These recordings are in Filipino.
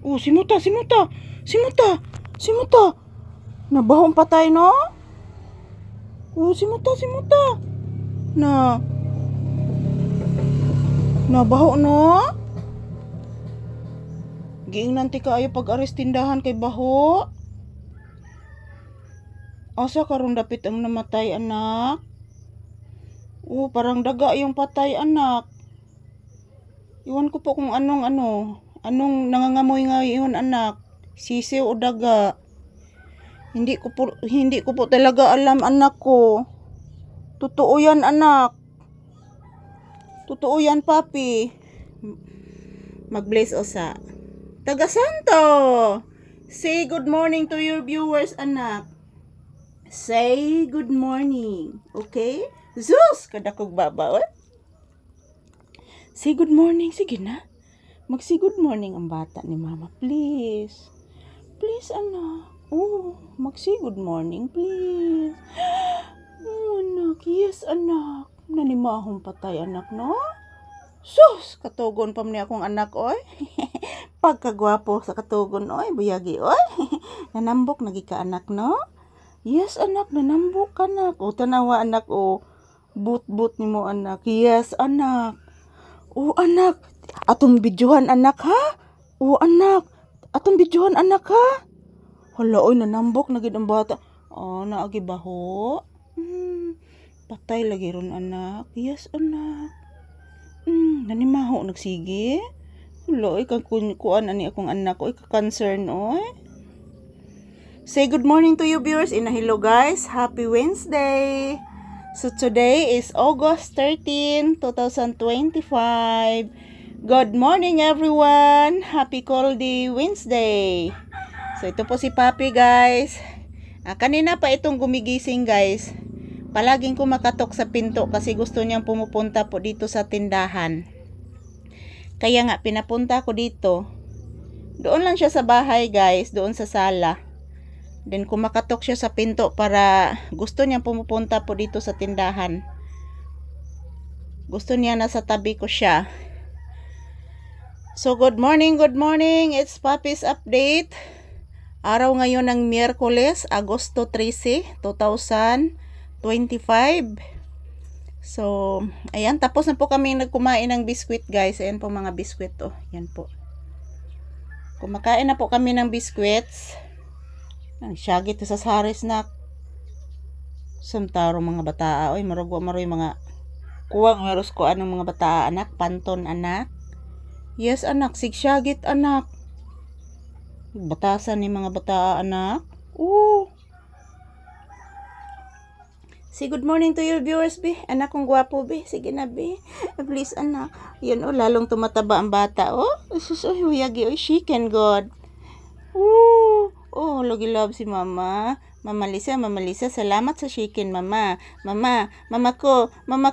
Oh, si Muta. Nabahong patay, no? Oh, si Muta. Nabaho, no? Giingnan ti kaayo pag-ares tindahan kay baho. Asa karon dapit ang namatay, anak? Oh, parang daga yung patay, anak. Iwan ko po kung anong nangangamoy ngayon, anak. Sisiw o daga. Hindi ko po talaga alam, anak ko. Totoo yan, anak. Totoo yan, papi. Mag-bless osa. Taga Santo. Say good morning to your viewers, anak. Say good morning. Okay? Zeus! Kadakog baba, oh. Say good morning. Sige na. Mag-say good morning ang bata ni mama. Please. Please, anak. Oh, mag-say good morning, please. Oh, anak. Yes, anak. Nanimahong patay, anak, no? Sus! Katugon pa niya akong anak, oy. Pagkagwapo sa katugon, oy. Buyagi, oy. Nanambok, nagika anak, no? Yes, anak. Nanambok, anak. O, tanawa, anak, o. But ni mo, anak. Yes, anak. O, anak. Atong bidyuhan, anak, ha? O, anak. Atong bidyuhan, anak, ha? Hala, oy, nanambok na gid ang bata. Oh, naagi baho. Patay lagi ron, anak. Yes, anak. Nanimaho nagsige. Hala, oy, kuan ani akong anak, oy, ka-concern, oy. Say good morning to you viewers. Hello guys. Happy Wednesday. So today is August 13, 2025. Good morning everyone. Happy Cold Day Wednesday. So ito po si Papi, guys. Kanina pa itong gumigising, guys. Palaging kumakatok sa pinto kasi gusto niyang pumupunta po dito sa tindahan. Kaya nga pinapunta ko dito. Doon lang siya sa bahay, guys, doon sa sala. Then kumakatok siya sa pinto para gusto niyang pumupunta po dito sa tindahan. Gusto niya nasa tabi ko siya. So good morning. It's Papi's update. Araw ngayon ng Miyerkules, Agosto 13, 2025. So, ayan, tapos na po kami nagkumain ng biskwit, guys. Ayan po mga biskwit, oh. Yan po. Kumakain na po kami ng biskwits. Ang syagit sa saris na. Samtaro mga bataa. Oy, maroy mga kuwang meros ko anong mga bataa, anak. Panton, anak. Yes, anak. Sigsyagit, anak. Batasan ni mga bata, anak. Say good morning to your viewers, be. Anak kong gwapo, be. Sige na, be. Please, anak. Yan, oh, lalong tumataba ang bata, oh. Sus, oh, huyagi, oh, chicken god. Oh, logi love si mama. Mama Lisa, salamat sa chicken, mama. Mama ko, Mama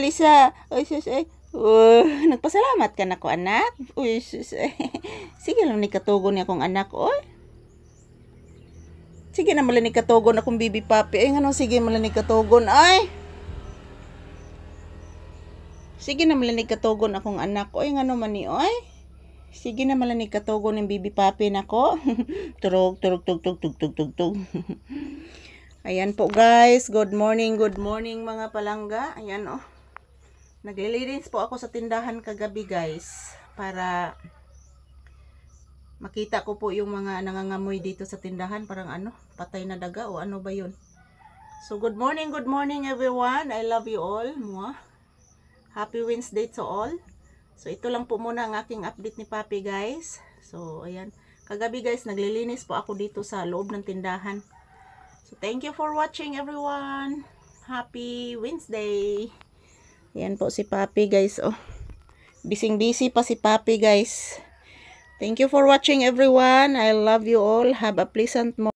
Lisa. Oy, sus, ay. Nagpasalamat ka na ko, anak. Uy, sus. Sige lang ni katugon niya akong anak, oy. Sige na malanig katugon akong bibi papi. Ay, nga sige malanig katugon, ay. Sige na malanig katugon akong anak, oy. Nga man ni, oy. Sige na malanig katugon ng bibi papi nako. Turog. Ayan po, guys. Good morning mga palangga. Ayan, oh. Naglilinis po ako sa tindahan kagabi, guys, para makita ko po yung mga nangangamoy dito sa tindahan, parang patay na daga o ano ba yun. So good morning everyone. I love you all. Happy Wednesday to all. So ito lang po muna ang aking update ni Papi, guys. So ayan, kagabi, guys, naglilinis po ako dito sa loob ng tindahan. So thank you for watching everyone. Happy Wednesday. Yan po si Papi, guys, oh. Busy pa si Papi, guys. Thank you for watching everyone. I love you all. Have a pleasant morning.